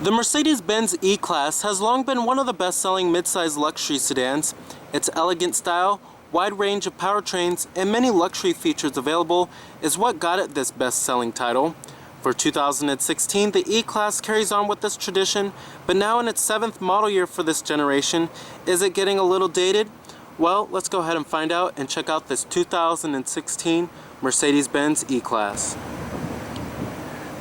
The Mercedes-Benz E-Class has long been one of the best-selling mid-size luxury sedans. Its elegant style, wide range of powertrains, and many luxury features available is what got it this best-selling title. For 2016, the E-Class carries on with this tradition, but now in its 7th model year for this generation, is it getting a little dated? Well, let's go ahead and find out and check out this 2016 Mercedes-Benz E-Class.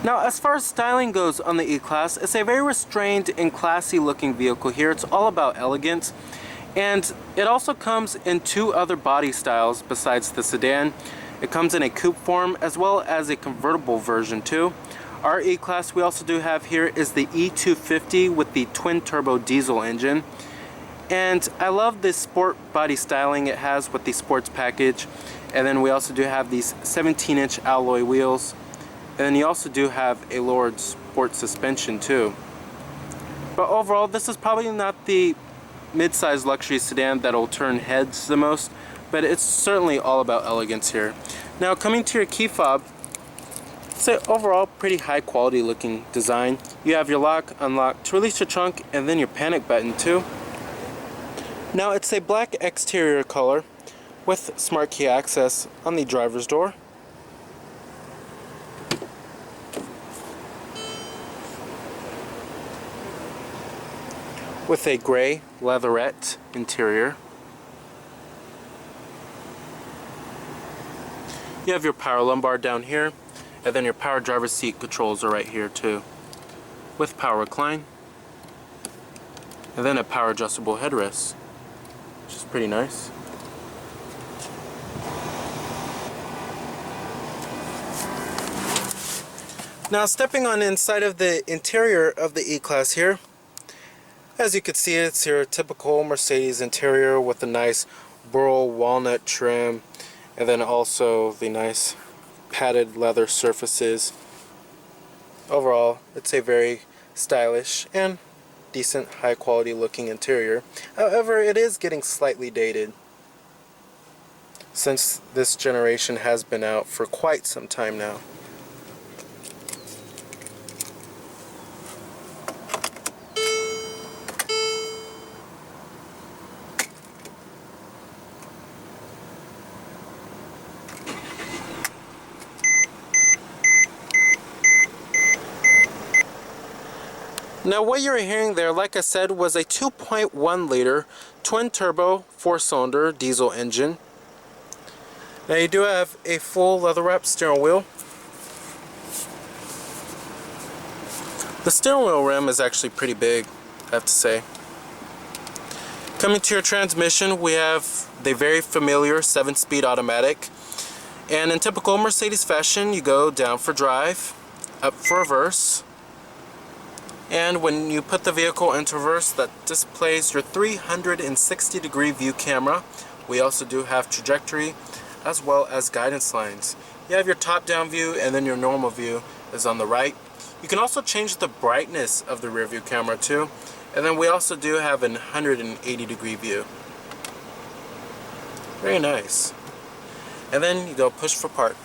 Now, as far as styling goes on the E-Class, it's a very restrained and classy looking vehicle here. It's all about elegance. And it also comes in two other body styles besides the sedan. It comes in a coupe form as well as a convertible version too. Our E-Class we also do have here is the E250 with the twin turbo diesel engine. And I love this sport body styling it has with the sports package. And then we also do have these 17-inch alloy wheels. And then you also do have a lowered sport suspension too. But overall, this is probably not the mid-size luxury sedan that'll turn heads the most, but it's certainly all about elegance here. Now, coming to your key fob, it's an overall pretty high quality looking design. You have your lock, unlock to release your trunk, and then your panic button too. Now, it's a black exterior color with smart key access on the driver's door. With a gray leatherette interior. You have your power lumbar down here, and then your power driver's seat controls are right here too, with power recline, and then a power adjustable headrest, which is pretty nice. Now, stepping on inside of the interior of the E-Class here, as you can see, it's your typical Mercedes interior with a nice burl walnut trim, and then also the nice padded leather surfaces. Overall, it's a very stylish and decent high quality looking interior. However, it is getting slightly dated since this generation has been out for quite some time now. Now, what you're hearing there, like I said, was a 2.1 liter twin turbo 4-cylinder diesel engine. Now, you do have a full leather wrapped steering wheel. The steering wheel rim is actually pretty big, I have to say. Coming to your transmission, we have the very familiar 7-speed automatic. And in typical Mercedes fashion, you go down for drive, up for reverse. And when you put the vehicle into reverse, that displays your 360-degree view camera. We also do have trajectory as well as guidance lines. You have your top-down view, and then your normal view is on the right. You can also change the brightness of the rear view camera too. And then we also do have an 180-degree view. Very nice. And then you go push for park.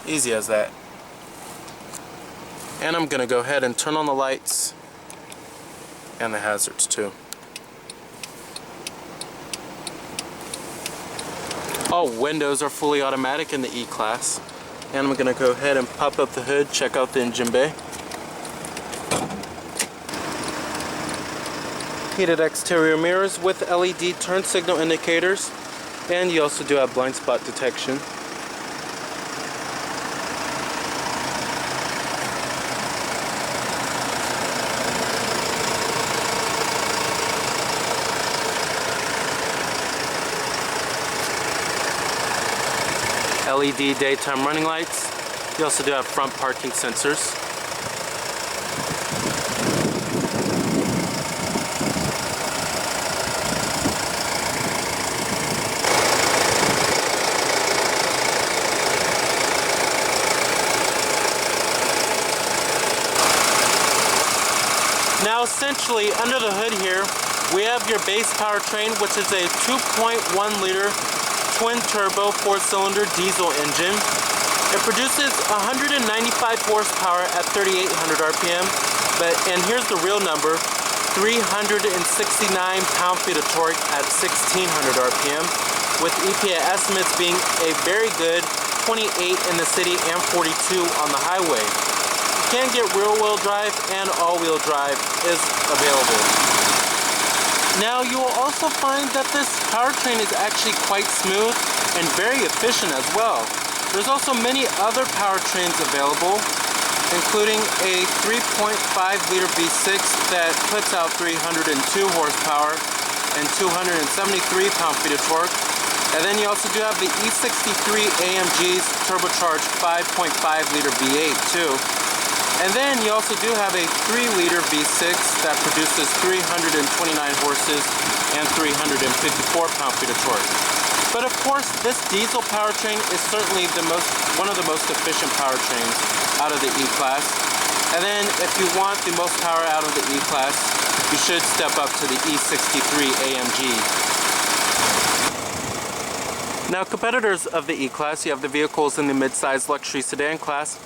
Easy as that. And I'm going to go ahead and turn on the lights and the hazards too. All windows are fully automatic in the E-Class. And I'm going to go ahead and pop up the hood, check out the engine bay. Heated exterior mirrors with LED turn signal indicators. And you also do have blind spot detection. LED daytime running lights. You also do have front parking sensors. Now, essentially, under the hood here, we have your base powertrain, which is a 2.1 liter twin turbo 4-cylinder diesel engine. It produces 195 horsepower at 3,800 RPM And here's the real number, 369 pound-feet of torque at 1600 RPM, with EPA estimates being a very good 28 in the city and 42 on the highway. You can get rear-wheel drive, and all-wheel drive is available. Now you will also find that this powertrain is actually quite smooth and very efficient as well. There's also many other powertrains available, including a 3.5-liter V6 that puts out 302 horsepower and 273 pound-feet of torque. And then you also do have the E63 AMG's turbocharged 5.5-liter V8 too. And then you also do have a 3-liter V6 that produces 329 horses and 354 pound-feet of torque. But of course, this diesel powertrain is certainly one of the most efficient powertrains out of the E-Class. And then if you want the most power out of the E-Class, you should step up to the E63 AMG. Now, competitors of the E-Class, you have the vehicles in the mid-size luxury sedan class.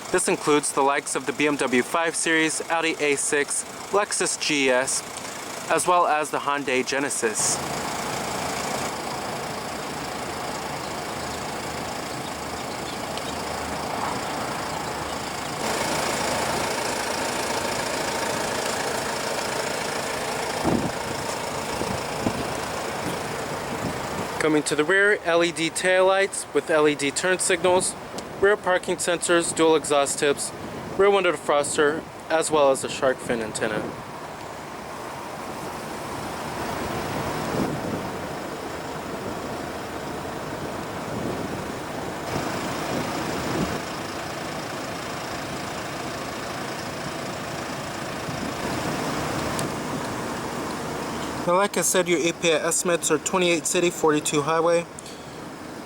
This includes the likes of the BMW 5 Series, Audi A6, Lexus GS, as well as the Hyundai Genesis. Coming to the rear, LED taillights with LED turn signals, rear parking sensors, dual exhaust tips, rear window defroster, as well as a shark fin antenna. Now, like I said, your EPA estimates are 28 city, 42 highway.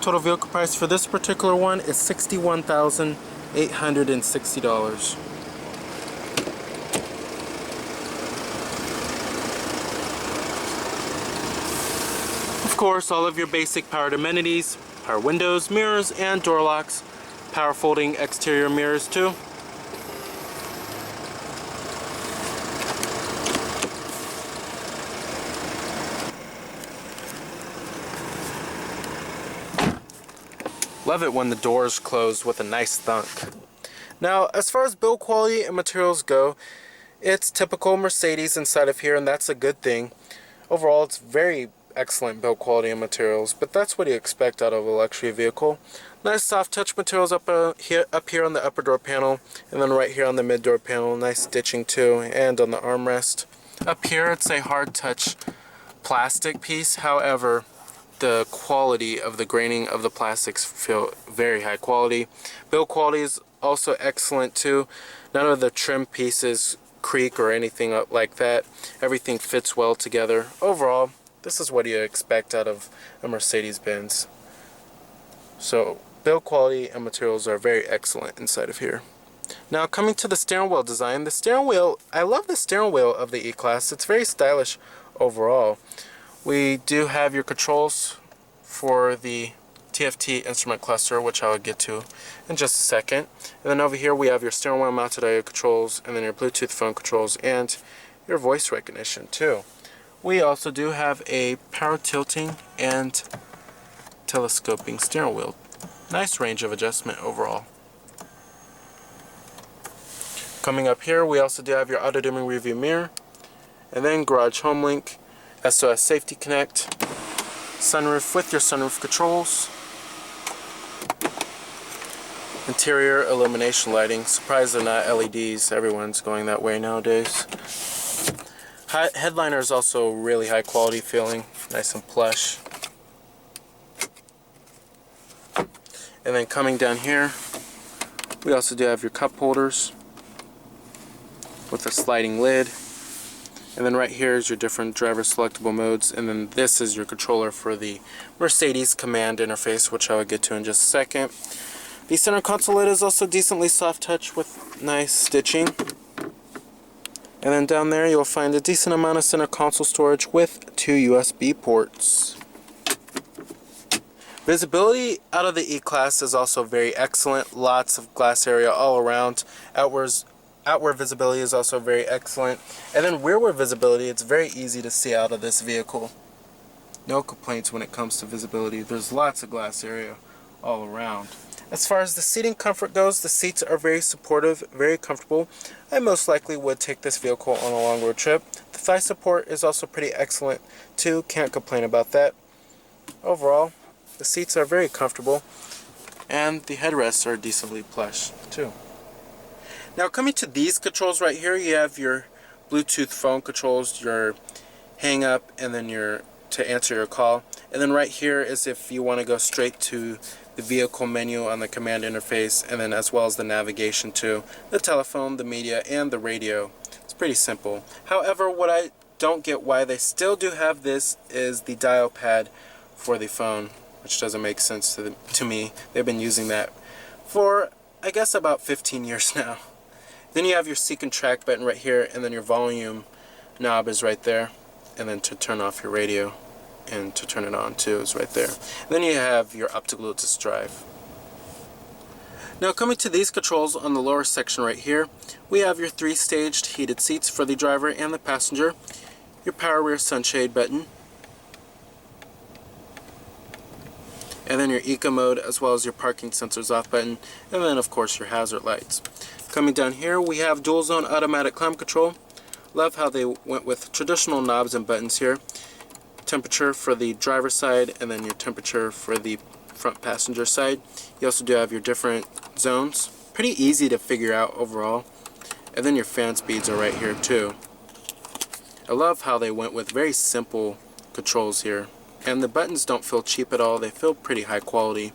Total vehicle price for this particular one is $61,860. Of course, all of your basic powered amenities, power windows, mirrors, and door locks, power folding exterior mirrors too. Love it when the doors close with a nice thunk. Now, as far as build quality and materials go, it's typical Mercedes inside of here, and that's a good thing. Overall, it's very excellent build quality and materials, but that's what you expect out of a luxury vehicle. Nice soft touch materials up here on the upper door panel, and then right here on the mid door panel. Nice stitching too, and on the armrest. Up here, it's a hard touch plastic piece. However, the quality of the graining of the plastics feel very high quality. Build quality is also excellent too. None of the trim pieces creak or anything like that. Everything fits well together. Overall, this is what you expect out of a Mercedes-Benz. So build quality and materials are very excellent inside of here. Now, coming to the steering wheel design. The steering wheel, I love the steering wheel of the E-Class. It's very stylish overall. We do have your controls for the TFT instrument cluster, which I will get to in just a second. And then over here we have your steering wheel mounted audio controls, and then your Bluetooth phone controls, and your voice recognition too. We also do have a power tilting and telescoping steering wheel. Nice range of adjustment overall. Coming up here, we also do have your auto dimming rearview mirror, and then garage home link, SOS Safety Connect, sunroof with your sunroof controls, interior illumination lighting. Surprised they're not LEDs, everyone's going that way nowadays. Headliner is also really high quality feeling, nice and plush. And then coming down here, we also do have your cup holders with a sliding lid. And then right here is your different driver selectable modes, and then this is your controller for the Mercedes command interface, which I will get to in just a second. The center console lid is also decently soft touch with nice stitching. And then down there you'll find a decent amount of center console storage with 2 USB ports. Visibility out of the E-Class is also very excellent. Lots of glass area all around. Outwards Outward visibility is also very excellent. And then rearward visibility, it's very easy to see out of this vehicle. No complaints when it comes to visibility. There's lots of glass area all around. As far as the seating comfort goes, the seats are very supportive, very comfortable. I most likely would take this vehicle on a long road trip. The thigh support is also pretty excellent too, can't complain about that. Overall, the seats are very comfortable and the headrests are decently plush too. Now coming to these controls right here, you have your Bluetooth phone controls, your hang up, and then your to answer your call. And then right here is if you want to go straight to the vehicle menu on the command interface, and then as well as the navigation to the telephone, the media, and the radio. It's pretty simple. However, what I don't get why they still do have this is the dial pad for the phone, which doesn't make sense to me. They've been using that for, I guess, about 15 years now. Then you have your seek and track button right here, and then your volume knob is right there, and then to turn off your radio and to turn it on too is right there. And then you have your optical to drive. Now coming to these controls on the lower section right here, we have your 3-staged heated seats for the driver and the passenger, your power rear sunshade button, and then your eco mode as well as your parking sensors off button, and then of course your hazard lights. Coming down here we have dual zone automatic climate control. Love how they went with traditional knobs and buttons here. Temperature for the driver's side and then your temperature for the front passenger side. You also do have your different zones. Pretty easy to figure out overall. And then your fan speeds are right here too. I love how they went with very simple controls here. And the buttons don't feel cheap at all. They feel pretty high quality.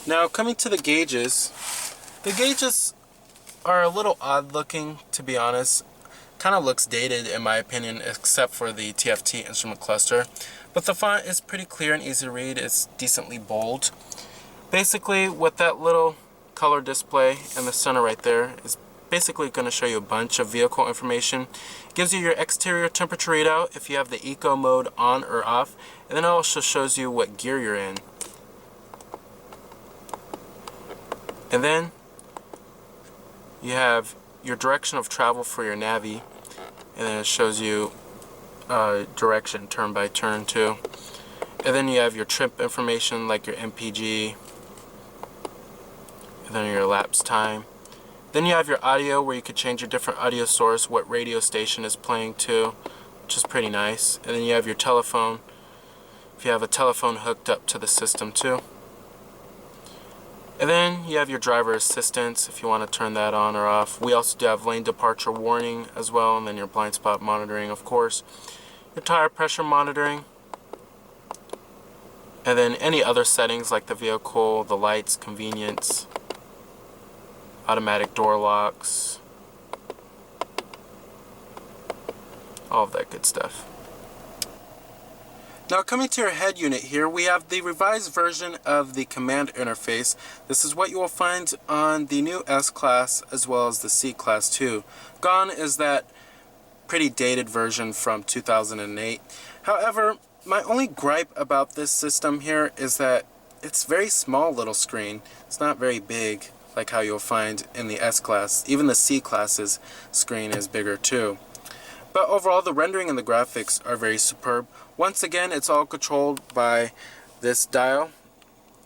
Now coming to the gauges are a little odd looking, to be honest. Kind of looks dated in my opinion, except for the TFT instrument cluster, but the font is pretty clear and easy to read. It's decently bold. Basically with that little color display in the center right there is basically going to show you a bunch of vehicle information. It gives you your exterior temperature readout if you have the eco mode on or off, and then it also shows you what gear you're in. And then you have your direction of travel for your navy, and then it shows you direction turn by turn too. And then you have your trip information like your MPG, and then your elapsed time. Then you have your audio where you could change your different audio source, what radio station is playing to, which is pretty nice. And then you have your telephone, if you have a telephone hooked up to the system too. And then you have your driver assistance if you want to turn that on or off. We also do have lane departure warning as well, and then your blind spot monitoring, of course. Your tire pressure monitoring. And then any other settings like the vehicle, the lights, convenience, automatic door locks, all of that good stuff. Now coming to your head unit here, we have the revised version of the command interface. This is what you will find on the new S-Class as well as the C-Class too. Gone is that pretty dated version from 2008. However, my only gripe about this system here is that it's very small little screen. It's not very big like how you'll find in the S-Class. Even the C-Class's screen is bigger too. But overall, the rendering and the graphics are very superb. Once again, it's all controlled by this dial,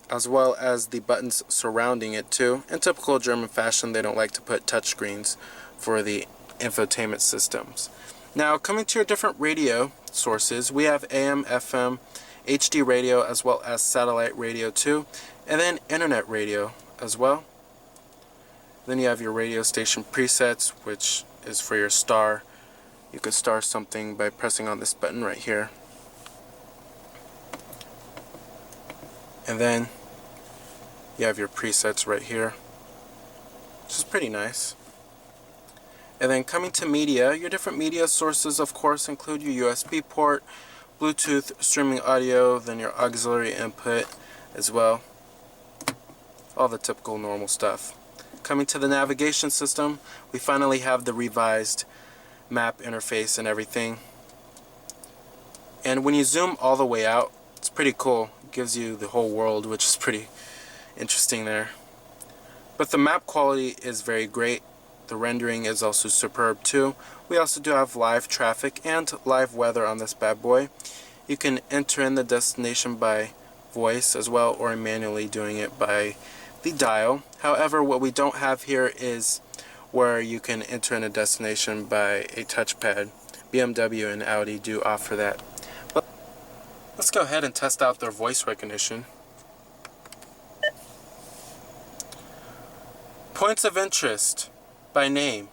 as well as the buttons surrounding it too. In typical German fashion, they don't like to put touchscreens for the infotainment systems. Now, coming to your different radio sources, we have AM, FM, HD radio, as well as satellite radio too, and then internet radio as well. Then you have your radio station presets, which is for your star. You could star something by pressing on this button right here. And then you have your presets right here, which is pretty nice. And then coming to media, your different media sources of course include your USB port, Bluetooth streaming audio, then your auxiliary input as well. All the typical normal stuff. Coming to the navigation system, we finally have the revised map interface and everything. And when you zoom all the way out, it's pretty cool. It gives you the whole world, which is pretty interesting there. But the map quality is very great. The rendering is also superb too. We also do have live traffic and live weather on this bad boy. You can enter in the destination by voice as well, or manually doing it by the dial. However, what we don't have here is where you can enter in a destination by a touchpad. BMW and Audi do offer that. But let's go ahead and test out their voice recognition. Points of interest by name.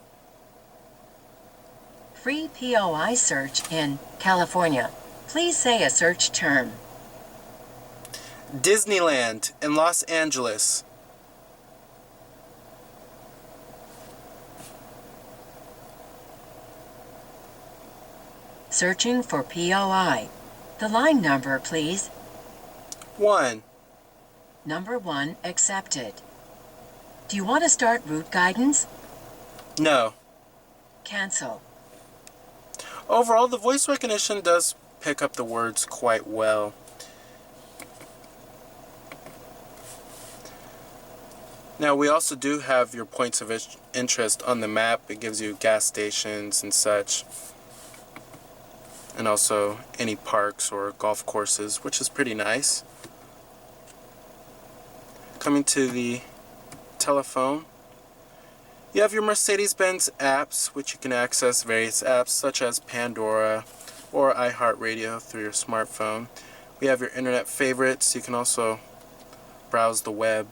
Free POI search in California. Please say a search term. Disneyland in Los Angeles. Searching for POI. The line number, please. 1. Number 1 accepted. Do you want to start route guidance? No. Cancel. Overall, the voice recognition does pick up the words quite well. Now, we also do have your points of interest on the map. It gives you gas stations and such, and also any parks or golf courses, which is pretty nice. Coming to the telephone, you have your Mercedes-Benz apps, which you can access various apps such as Pandora or iHeartRadio through your smartphone. We have your internet favorites. You can also browse the web.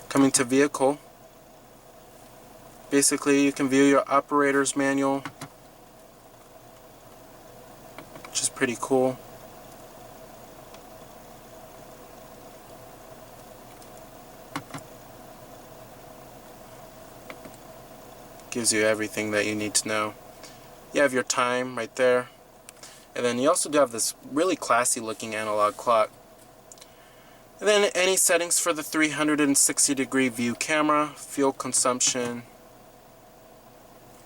Coming to vehicle, basically you can view your operator's manual, which is pretty cool. Gives you everything that you need to know. You have your time right there, and then you also do have this really classy looking analog clock. And then any settings for the 360-degree view camera, fuel consumption,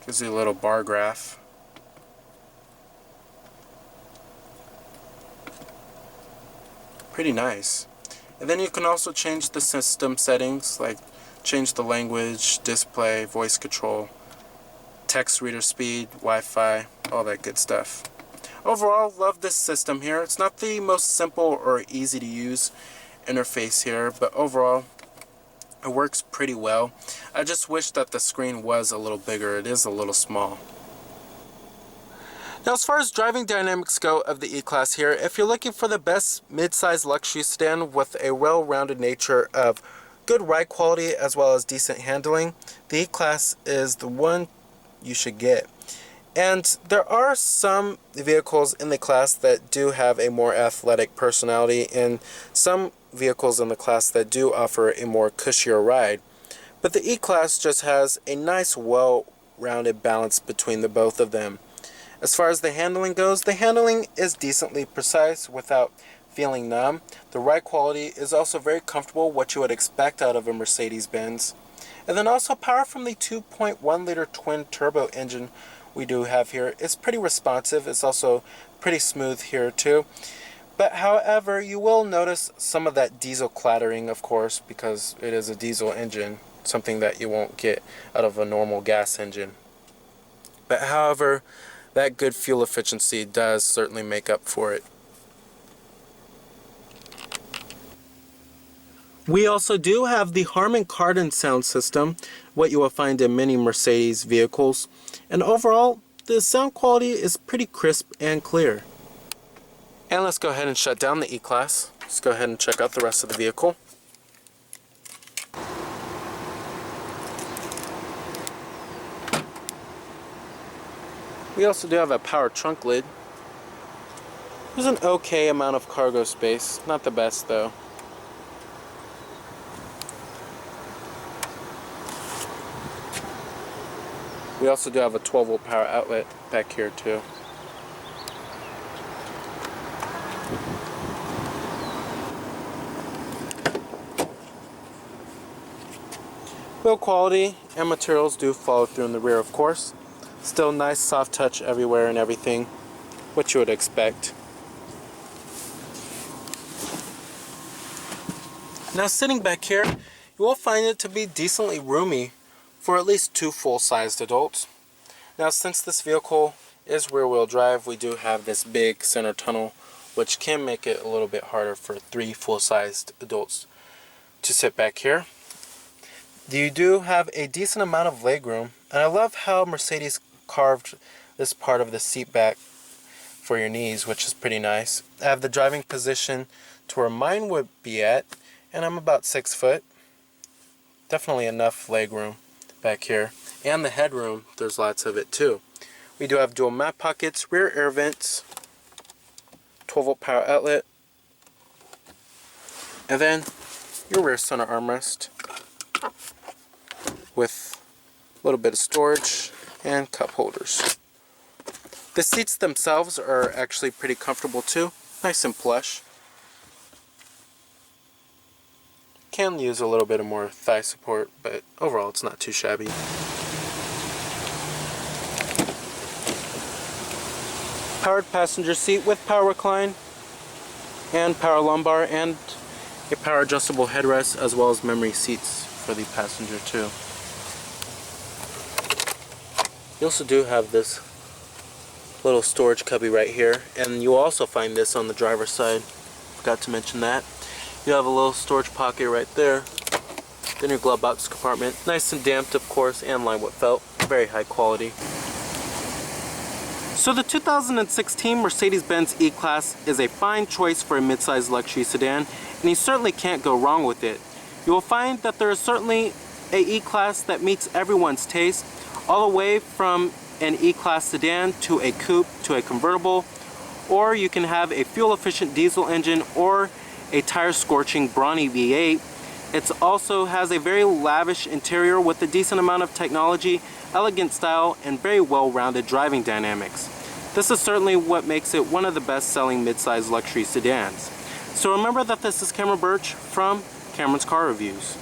gives you a little bar graph. Pretty nice. And then you can also change the system settings, like change the language, display, voice control, text reader speed, Wi-Fi, all that good stuff. Overall, love this system here. It's not the most simple or easy to use interface here, but overall it works pretty well. I just wish that the screen was a little bigger. It is a little small. Now, as far as driving dynamics go of the E-Class here, if you're looking for the best mid-size luxury sedan with a well-rounded nature of good ride quality as well as decent handling, the E-Class is the one you should get. And there are some vehicles in the class that do have a more athletic personality, and some vehicles in the class that do offer a more cushier ride. But the E-Class just has a nice, well-rounded balance between the both of them. As far as the handling goes, the handling is decently precise without feeling numb. The ride quality is also very comfortable, what you would expect out of a Mercedes-Benz. And then also power from the 2.1-liter twin-turbo engine we do have here is pretty responsive. It's also pretty smooth here too. But however, you will notice some of that diesel clattering, of course, because it is a diesel engine, something that you won't get out of a normal gas engine. But however, that good fuel efficiency does certainly make up for it. We also do have the Harman Kardon sound system, what you will find in many Mercedes vehicles. And overall, the sound quality is pretty crisp and clear. And let's go ahead and shut down the E-Class. Let's go ahead and check out the rest of the vehicle. We also do have a power trunk lid. There's an okay amount of cargo space, not the best though. We also do have a 12-volt power outlet back here too. Build quality and materials do follow through in the rear, of course. Still nice soft touch everywhere and everything, what you would expect. Now sitting back here, you will find it to be decently roomy for at least 2 full-sized adults. Now, since this vehicle is rear-wheel drive, we do have this big center tunnel, which can make it a little bit harder for 3 full-sized adults to sit back here. You do have a decent amount of legroom, and I love how Mercedes carved this part of the seat back for your knees, which is pretty nice. I have the driving position to where mine would be at, and I'm about 6 foot. Definitely enough legroom back here. And the headroom, there's lots of it too. We do have dual mat pockets, rear air vents, 12-volt power outlet, and then your rear center armrest with a little bit of storage and cup holders. The seats themselves are actually pretty comfortable too, nice and plush. Can use a little bit of more thigh support, but overall it's not too shabby. Powered passenger seat with power recline and power lumbar, and a power adjustable headrest, as well as memory seats for the passenger too. You also do have this little storage cubby right here, and you'll also find this on the driver's side. Forgot to mention that. You have a little storage pocket right there. Then your glove box compartment. Nice and damped, of course, and lined with felt. Very high quality. So the 2016 Mercedes-Benz E-Class is a fine choice for a midsize luxury sedan, and you certainly can't go wrong with it. You will find that there is certainly a E-Class that meets everyone's taste, all the way from an E-Class sedan to a coupe to a convertible, or you can have a fuel-efficient diesel engine or a tire-scorching brawny V8. It also has a very lavish interior with a decent amount of technology, elegant style, and very well-rounded driving dynamics. This is certainly what makes it one of the best-selling mid-size luxury sedans. So remember that this is Cameron Birch from Cameron's Car Reviews.